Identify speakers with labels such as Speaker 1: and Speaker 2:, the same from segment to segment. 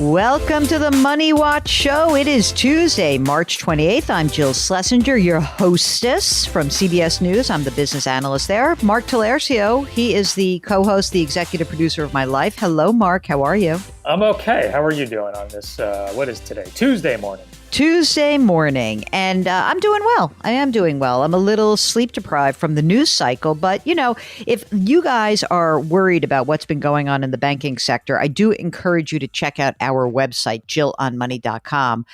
Speaker 1: Welcome to the Money Watch Show. It is Tuesday, March 28th. I'm Jill Schlesinger, your hostess from CBS News. I'm the business analyst there. Mark Talercio, he is the co-host, the executive producer of My Life. Hello, Mark. How are you?
Speaker 2: I'm okay. How are you doing on this, what is today? Tuesday morning.
Speaker 1: Tuesday morning, and I'm doing well. I am doing well. I'm a little sleep deprived from the news cycle, but you know, if you guys are worried about what's been going on in the banking sector, I do encourage you to check out our website, jillonmoney.com.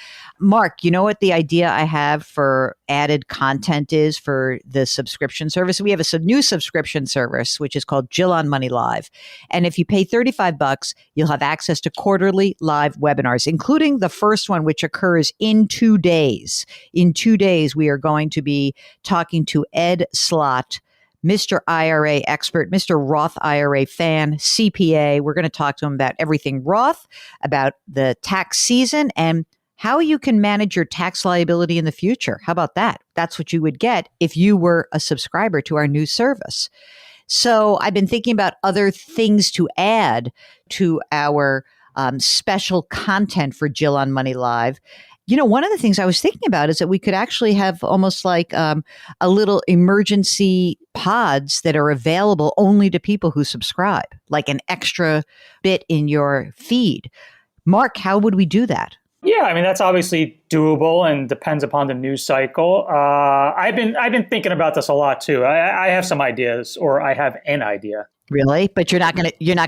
Speaker 1: Mark, you know what the idea I have for added content is for the subscription service? We have a new subscription service, which is called Jill on Money Live. And if you pay $35, you'll have access to quarterly live webinars, including the first one, which occurs in 2 days. In 2 days, we are going to be talking to Ed Slott, Mr. IRA expert, Mr. Roth IRA fan, CPA. We're going to talk to him about everything Roth, about the tax season, and how you can manage your tax liability in the future. How about that? That's what you would get if you were a subscriber to our new service. So I've been thinking about other things to add to our special content for Jill on Money Live. You know, one of the things I was thinking about is that we could actually have almost like a little emergency pods that are available only to people who subscribe, like an extra bit in your feed. Mark, how would we do that?
Speaker 2: Yeah, I mean, that's obviously doable and depends upon the news cycle. I've been thinking about this a lot too. I have some ideas, or I have an idea.
Speaker 1: Really? But you're not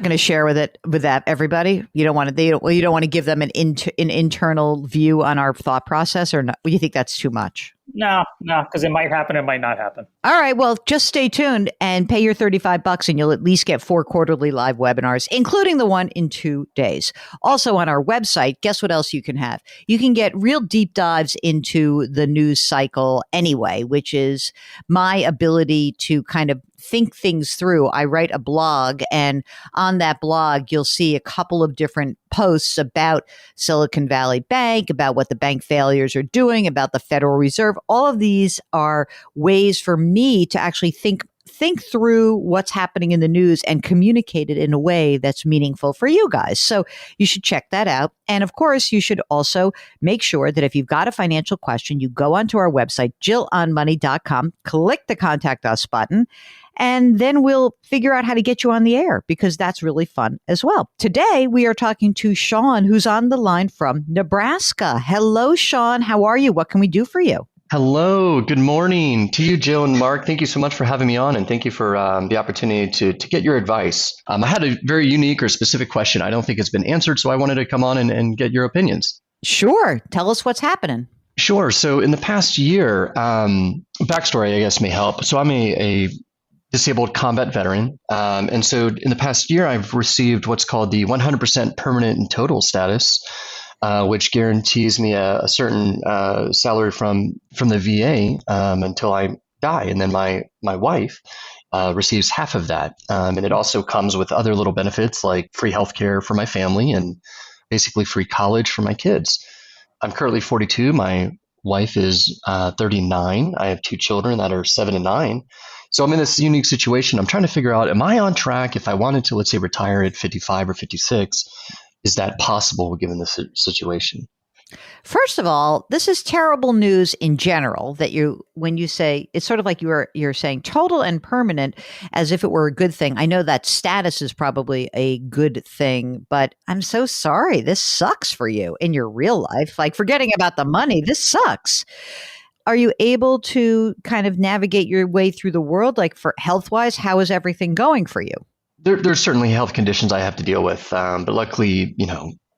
Speaker 1: gonna share with that everybody. You don't want to. You don't want to give them an internal view on our thought process, or not? You think that's too much?
Speaker 2: No, because it might happen, it might not happen.
Speaker 1: All right, well, just stay tuned and pay your $35 and you'll at least get 4 quarterly live webinars, including the one in 2 days. Also on our website, guess what else you can have? You can get real deep dives into the news cycle anyway, which is my ability to kind of think things through. I write a blog, and on that blog, you'll see a couple of different posts about Silicon Valley Bank, about what the bank failures are doing, about the Federal Reserve. All of these are ways for me to actually think through what's happening in the news and communicate it in a way that's meaningful for you guys. So you should check that out. And of course, you should also make sure that if you've got a financial question, you go onto our website, jillonmoney.com, click the Contact Us button, and then we'll figure out how to get you on the air, because that's really fun as well. Today, we are talking to Sean, who's on the line from Nebraska. Hello, Sean. How are you? What can we do for you?
Speaker 3: Hello, good morning to you, Jill and Mark. Thank you so much for having me on, and thank you for the opportunity to get your advice. I had a very unique or specific question. I don't think it's been answered, so I wanted to come on and get your opinions.
Speaker 1: Sure. Tell us what's happening.
Speaker 3: Sure. So in the past year, backstory, I guess, may help. So I'm a disabled combat veteran. And so in the past year, I've received what's called the 100% permanent and total status, which guarantees me a certain salary from the VA until I die. And then my wife receives half of that. And it also comes with other little benefits like free healthcare for my family and basically free college for my kids. I'm currently 42. My wife is 39. I have 2 children that are 7 and 9. So I'm in this unique situation. I'm trying to figure out, am I on track if I wanted to, let's say, retire at 55 or 56? Is that possible given the situation?
Speaker 1: First of all, this is terrible news in general, that when you say, it's sort of like you're saying total and permanent as if it were a good thing. I know that status is probably a good thing, but I'm so sorry. This sucks for you in your real life. Like, forgetting about the money, this sucks. Are you able to kind of navigate your way through the world? Like, for health-wise, how is everything going for you?
Speaker 3: There's certainly health conditions I have to deal with, but luckily,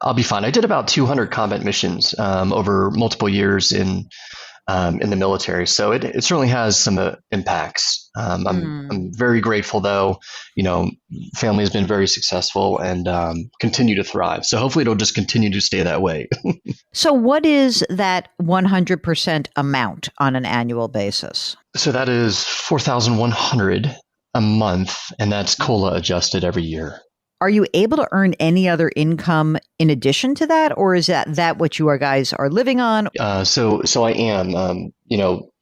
Speaker 3: I'll be fine. I did about 200 combat missions over multiple years in the military, so it certainly has some impacts. I'm very grateful, though. Family has been very successful and continue to thrive. So hopefully, it'll just continue to stay that way.
Speaker 1: So, what is that 100% amount on an annual basis?
Speaker 3: So that is $4,100 a month, and that's COLA adjusted every year.
Speaker 1: Are you able to earn any other income in addition to that, or is that what you guys are living on?
Speaker 3: So I am.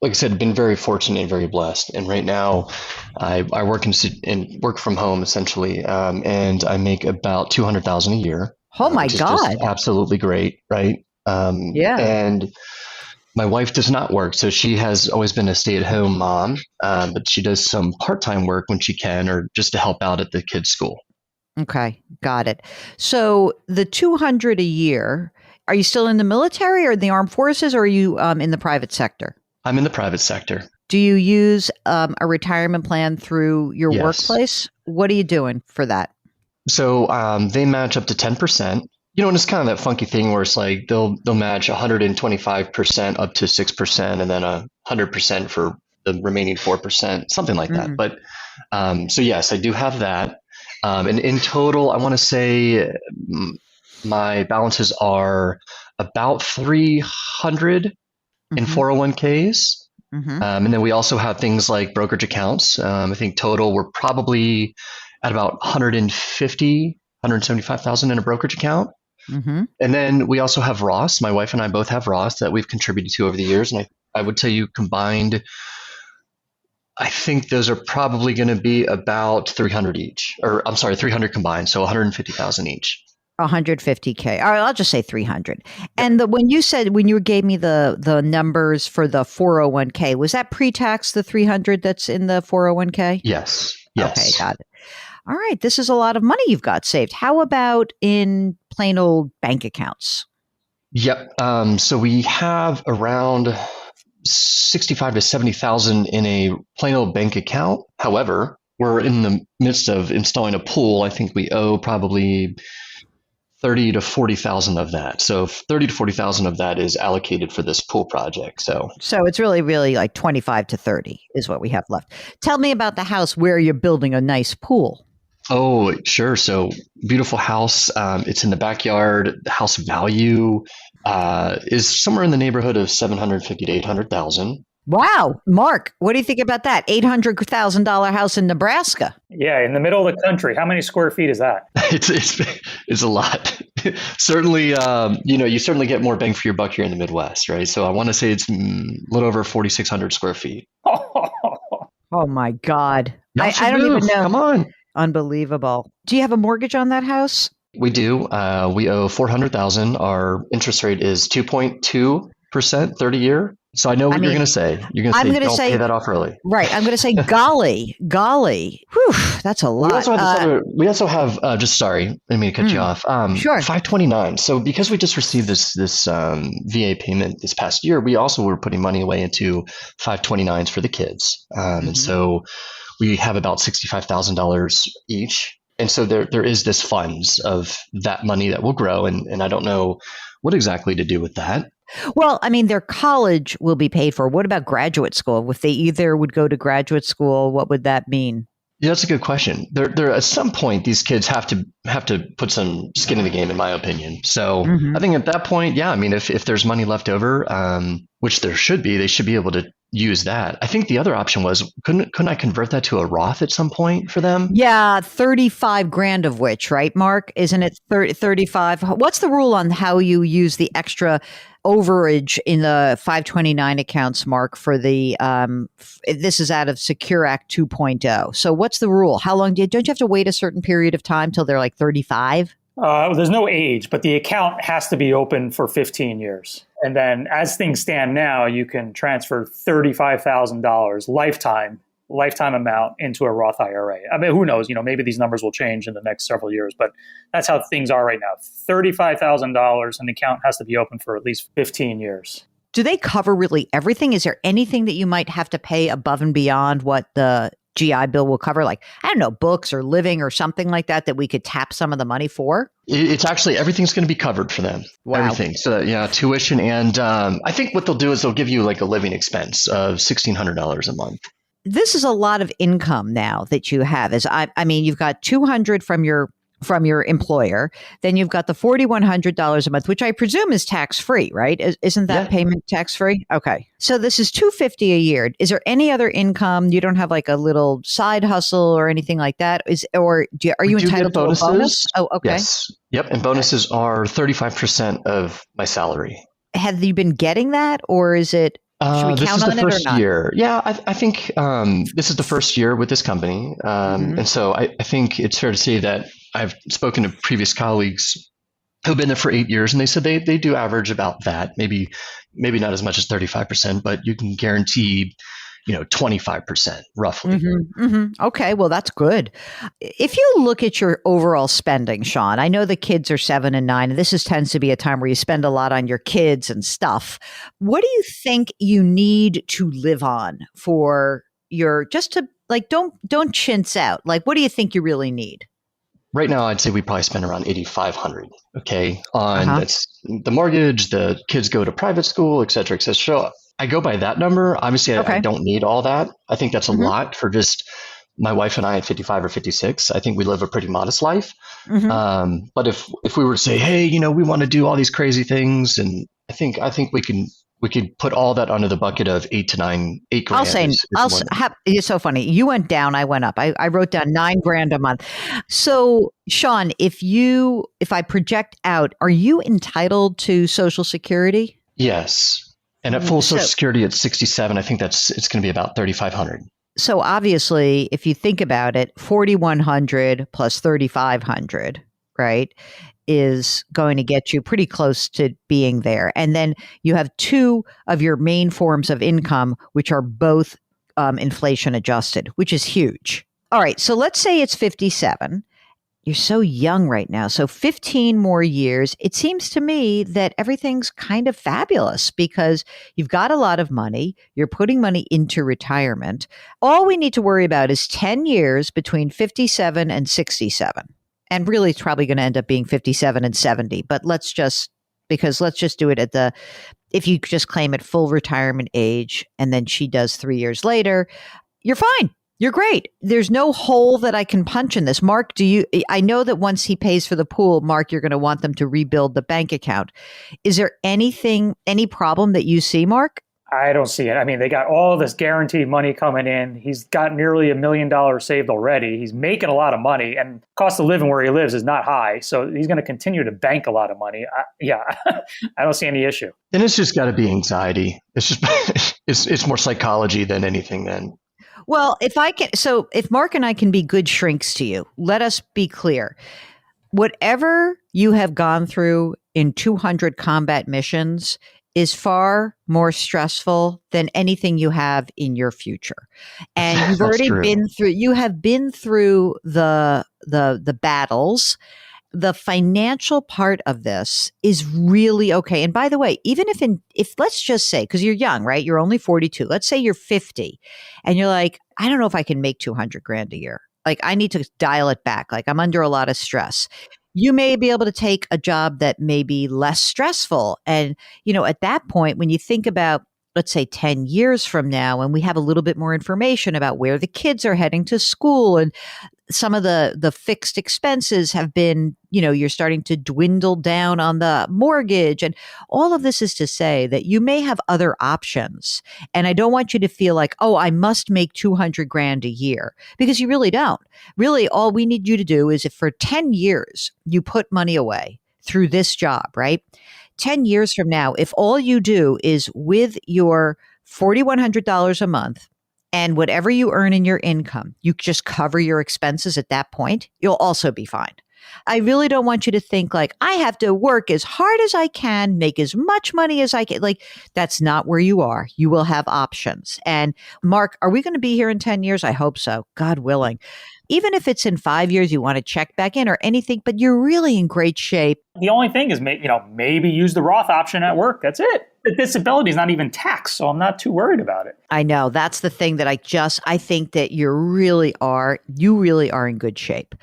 Speaker 3: Like I said, been very fortunate and very blessed. And right now, I work work from home essentially, and I make about $200,000 a year.
Speaker 1: Oh my
Speaker 3: which is just
Speaker 1: God.
Speaker 3: absolutely great, right?
Speaker 1: Yeah.
Speaker 3: And my wife does not work, so she has always been a stay-at-home mom, but she does some part-time work when she can, or just to help out at the kids' school.
Speaker 1: Okay. Got it. So the 200 a year, are you still in the military or in the armed forces, or are you in the private sector?
Speaker 3: I'm in the private sector.
Speaker 1: Do you use a retirement plan through your
Speaker 3: Yes.
Speaker 1: workplace? What are you doing for that?
Speaker 3: So they match up to 10%. And it's kind of that funky thing where it's like they'll match 125% up to 6%, and then 100% for the remaining 4%, something like that.
Speaker 1: Mm.
Speaker 3: But so yes, I do have that. And in total, I want to say my balances are about 300 in
Speaker 1: Mhm.
Speaker 3: 401ks.
Speaker 1: Mhm.
Speaker 3: And then we also have things like brokerage accounts. I think total we're probably at about 150, 175,000 in a brokerage account.
Speaker 1: Mhm.
Speaker 3: And then we also have Ross. My wife and I both have Ross that we've contributed to over the years. And I would tell you combined, I think those are probably going to be about 300 each, or I'm sorry, 300 combined. So 150,000 each.
Speaker 1: 150K. All right, I'll just say 300. And when you gave me the numbers for the 401k, was that pre-tax, the 300 that's in the 401k?
Speaker 3: Yes.
Speaker 1: Okay,
Speaker 3: Yes.
Speaker 1: got it. All right, this is a lot of money you've got saved. How about in plain old bank accounts?
Speaker 3: Yep. So we have around 65 to 70,000 in a plain old bank account. However, we're in the midst of installing a pool. I think we owe probably 30 to 40,000 of that. So 30 to 40,000 of that is allocated for this pool project. So
Speaker 1: it's really like 25 to 30 is what we have left. Tell me about the house where you're building a nice pool.
Speaker 3: Oh, sure. So beautiful house. It's in the backyard. The house value is somewhere in the neighborhood of 750 to 800,000.
Speaker 1: Wow, Mark, what do you think about that? $800,000 house in Nebraska.
Speaker 2: Yeah, in the middle of the country. How many square feet is that?
Speaker 3: It's a lot. Certainly, you certainly get more bang for your buck here in the Midwest, right? So I want to say it's a little over 4,600 square feet.
Speaker 1: Oh my God.
Speaker 3: Y'all should
Speaker 1: I don't
Speaker 3: move.
Speaker 1: even know.
Speaker 3: Come on.
Speaker 1: Unbelievable. Do you have a mortgage on that house?
Speaker 3: We do. We owe 400,000. Our interest rate is 2.2%, 30 year. So I know what you're going to say. You're going to say, don't pay that off early.
Speaker 1: Right. I'm going to say, golly. Whew, that's a lot.
Speaker 3: We also have sorry, I didn't mean to cut you off.
Speaker 1: Sure.
Speaker 3: 529. So because we just received this VA payment this past year, we also were putting money away into 529s for the kids. And so we have about $65,000 each. And so there is this funds of that money that will grow. And I don't know what exactly to do with that.
Speaker 1: Well, I mean, their college will be paid for. What about graduate school? If they either would go to graduate school, what would that mean?
Speaker 3: Yeah, that's a good question. There at some point, these kids have to put some skin in the game, in my opinion. So I think at that point, yeah, I mean, if there's money left over, which there should be, they should be able to use that. I think the other option was, couldn't I convert that to a Roth at some point for them?
Speaker 1: Yeah, 35 grand of which, right, Mark? Isn't it 35? What's the rule on how you use the extra overage in the 529 accounts, Mark, for the this is out of Secure Act 2.0. So what's the rule? How long don't you have to wait a certain period of time till they're like 35?
Speaker 2: There's no age, but the account has to be open for 15 years. And then as things stand now, you can transfer $35,000 lifetime amount into a Roth IRA. I mean, who knows? Maybe these numbers will change in the next several years, but that's how things are right now. $35,000, an account has to be open for at least 15 years.
Speaker 1: Do they cover really everything? Is there anything that you might have to pay above and beyond what the GI Bill will cover? Like, I don't know, books or living or something like that we could tap some of the money for?
Speaker 3: It's actually, everything's going to be covered for them.
Speaker 1: Wow.
Speaker 3: Everything. So yeah, tuition. And I think what they'll do is they'll give you like a living expense of $1,600 a month.
Speaker 1: This is a lot of income now that you have. I mean, you've got $200 from your employer, then you've got the $4,100 a month, which I presume is tax free, right? Isn't that payment tax free? Okay, so this is $250 a year. Is there any other income? You don't have like a little side hustle or anything like that? Are you entitled to a bonus? Oh, okay.
Speaker 3: Yes. Yep. And bonuses are 35% of my salary.
Speaker 1: Have you been getting that, or is it? Should we count on it or not?
Speaker 3: This is the first year. Yeah, I think this is the first year with this company. And so I think it's fair to say that I've spoken to previous colleagues who've been there for 8 years, and they said they do average about that. Maybe not as much as 35%, but you can guarantee 25% roughly.
Speaker 1: Okay, well, that's good. If you look at your overall spending, Sean, I know the kids are 7 and 9, and tends to be a time where you spend a lot on your kids and stuff. What do you think you need to live on for your, just to like, don't chintz out. Like, what do you think you really need?
Speaker 3: Right now, I'd say we probably spend around 8,500. Okay, on
Speaker 1: Uh-huh.
Speaker 3: that's the mortgage, the kids go to private school, et cetera, et cetera. So I go by that number. Obviously, I
Speaker 1: Okay.
Speaker 3: don't need all that. I think that's a
Speaker 1: Mhm.
Speaker 3: lot for just my wife and I at 55 or 56. I think we live a pretty modest life.
Speaker 1: Mhm.
Speaker 3: But if we were to say, hey, we want to do all these crazy things, and I think we could put all that under the bucket of 8
Speaker 1: I'll
Speaker 3: grand
Speaker 1: say,
Speaker 3: is more than.
Speaker 1: it's so funny. You went down, I went up. I wrote down 9 grand a month. So, Sean, if I project out, are you entitled to Social Security?
Speaker 3: Yes. And at full
Speaker 1: So,
Speaker 3: Social Security at 67, I think it's going to be about 3,500.
Speaker 1: so obviously, if you think about it, 4,100 plus 3,500, right, is going to get you pretty close to being there. And then you have two of your main forms of income, which are both inflation adjusted, which is huge. All right, so let's say it's 57. You're so young right now. So 15 more years, it seems to me that everything's kind of fabulous because you've got a lot of money. You're putting money into retirement. All we need to worry about is 10 years between 57 and 67. And really, it's probably going to end up being 57 and 70. But let's just do it if you just claim at full retirement age and then she does 3 years later, you're fine. You're great. There's no hole that I can punch in this. Mark, I know that once he pays for the pool, Mark, you're going to want them to rebuild the bank account. Is there any problem that you see, Mark?
Speaker 2: I don't see it. I mean, they got all this guaranteed money coming in. He's got nearly $1 million saved already. He's making a lot of money, and cost of living where he lives is not high. So he's going to continue to bank a lot of money. I don't see any issue.
Speaker 3: And it's just got to be anxiety. It's just it's more psychology than anything. Then.
Speaker 1: Well, if Mark and I can be good shrinks to you, let us be clear. Whatever you have gone through in 200 combat missions is far more stressful than anything you have in your future. And you've already been through the battles. The financial part of this is really okay. And by the way, even if let's just say, because you're young, right? You're only 42. Let's say you're 50 and you're like, I don't know if I can make 200 grand a year. Like, I need to dial it back. Like, I'm under a lot of stress. You may be able to take a job that may be less stressful. And, at that point, when you think about, let's say 10 years from now, and we have a little bit more information about where the kids are heading to school and some of the fixed expenses have been, you're starting to dwindle down on the mortgage. And all of this is to say that you may have other options. And I don't want you to feel like, oh, I must make 200 grand a year, because you really don't. Really, all we need you to do is if for 10 years you put money away through this job, right? 10 years from now, if all you do is with your $4,100 a month, and whatever you earn in your income, you just cover your expenses at that point, you'll also be fine. I really don't want you to think like, I have to work as hard as I can, make as much money as I can. Like, that's not where you are. You will have options. And Mark, are we going to be here in 10 years? I hope so. God willing. Even if it's in 5 years, you want to check back in or anything, but you're really in great shape.
Speaker 2: The only thing is, maybe use the Roth option at work. That's it. The disability is not even taxed, so I'm not too worried about it.
Speaker 1: I know. That's the thing that I think that you really are in good shape.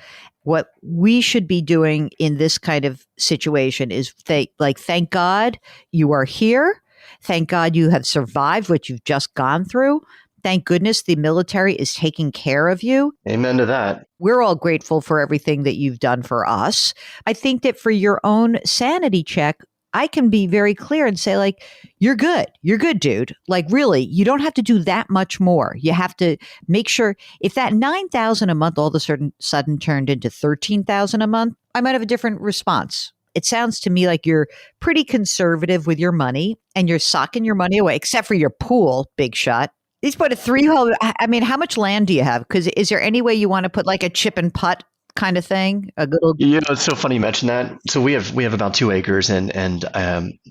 Speaker 1: What we should be doing in this kind of situation is thank God you are here. Thank God you have survived what you've just gone through. Thank goodness the military is taking care of you.
Speaker 3: Amen to that.
Speaker 1: We're all grateful for everything that you've done for us. I think that for your own sanity check, I can be very clear and say, like, you're good. You're good, dude. Like, really, you don't have to do that much more. You have to make sure if that $9,000 a month all of a sudden turned into $13,000 a month, I might have a different response. It sounds to me like you're pretty conservative with your money and you're socking your money away, except for your pool, big shot. He's put a 3-hole. I mean, how much land do you have? Because is there any way you want to put like a chip and putt kind of thing? A little.
Speaker 3: It's so funny you mention that. So we have about 2 acres, and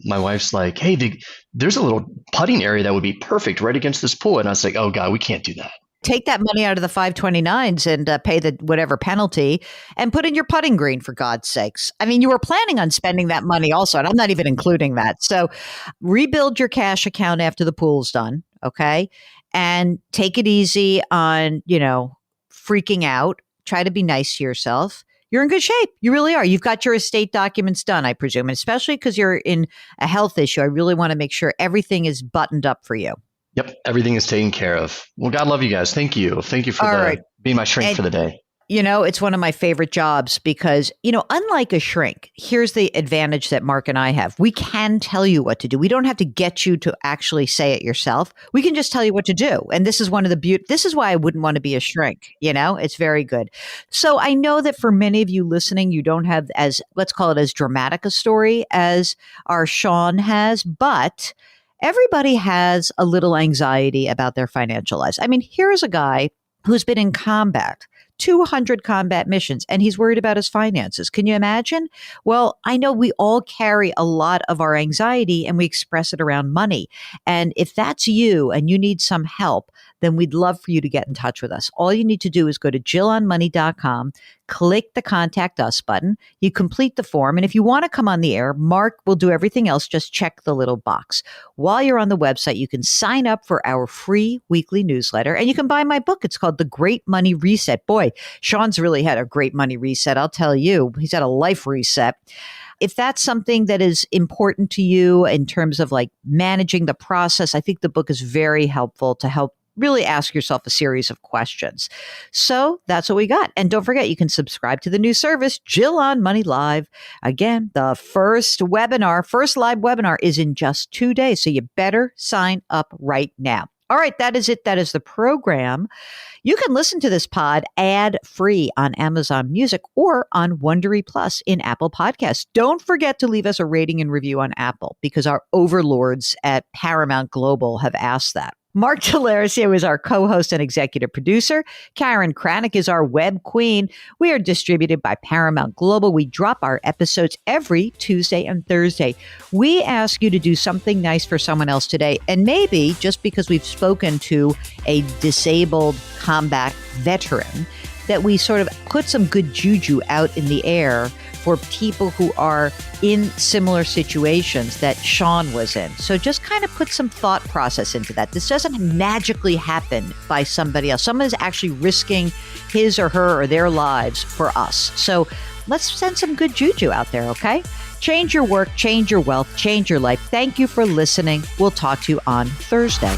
Speaker 3: my wife's like, hey, there's a little putting area that would be perfect right against this pool. And I was like, oh God, we can't do that.
Speaker 1: Take that money out of the 529s and pay the whatever penalty and put in your putting green, for God's sakes. I mean, you were planning on spending that money also, and I'm not even including that. So rebuild your cash account after the pool's done, okay? And take it easy on, freaking out. Try to be nice to yourself. You're in good shape. You really are. You've got your estate documents done, I presume, and especially because you're in a health issue. I really want to make sure everything is buttoned up for you.
Speaker 3: Yep, everything is taken care of. Well, God love you guys. Thank you. Thank you for being my shrink for the day.
Speaker 1: It's one of my favorite jobs because, unlike a shrink, here's the advantage that Mark and I have. We can tell you what to do. We don't have to get you to actually say it yourself. We can just tell you what to do. And this is one of the this is why I wouldn't want to be a shrink. It's very good. So I know that for many of you listening, you don't have let's call it as dramatic a story as our Sean has, but everybody has a little anxiety about their financial lives. I mean, here's a guy who's been in combat, 200 combat missions, and he's worried about his finances. Can you imagine? Well, I know we all carry a lot of our anxiety and we express it around money. And if that's you and you need some help, then we'd love for you to get in touch with us. All you need to do is go to JillOnMoney.com, click the Contact Us button. You complete the form. And if you want to come on the air, Mark will do everything else. Just check the little box. While you're on the website, you can sign up for our free weekly newsletter and you can buy my book. It's called The Great Money Reset. Boy, Sean's really had a great money reset. I'll tell you, he's had a life reset. If that's something that is important to you in terms of like managing the process, I think the book is very helpful to help really ask yourself a series of questions. So that's what we got. And don't forget, you can subscribe to the new service, Jill on Money Live. Again, the first live webinar is in just 2 days. So you better sign up right now. All right, that is it. That is the program. You can listen to this pod ad-free on Amazon Music or on Wondery Plus in Apple Podcasts. Don't forget to leave us a rating and review on Apple because our overlords at Paramount Global have asked that. Mark D'Alessio is our co-host and executive producer. Karen Kranick is our web queen. We are distributed by Paramount Global. We drop our episodes every Tuesday and Thursday. We ask you to do something nice for someone else today. And maybe just because we've spoken to a disabled combat veteran, that we sort of put some good juju out in the air for people who are in similar situations that Sean was in. So just kind of put some thought process into that. This doesn't magically happen by somebody else. Someone is actually risking his or her or their lives for us. So let's send some good juju out there, okay? Change your work, change your wealth, change your life. Thank you for listening. We'll talk to you on Thursday.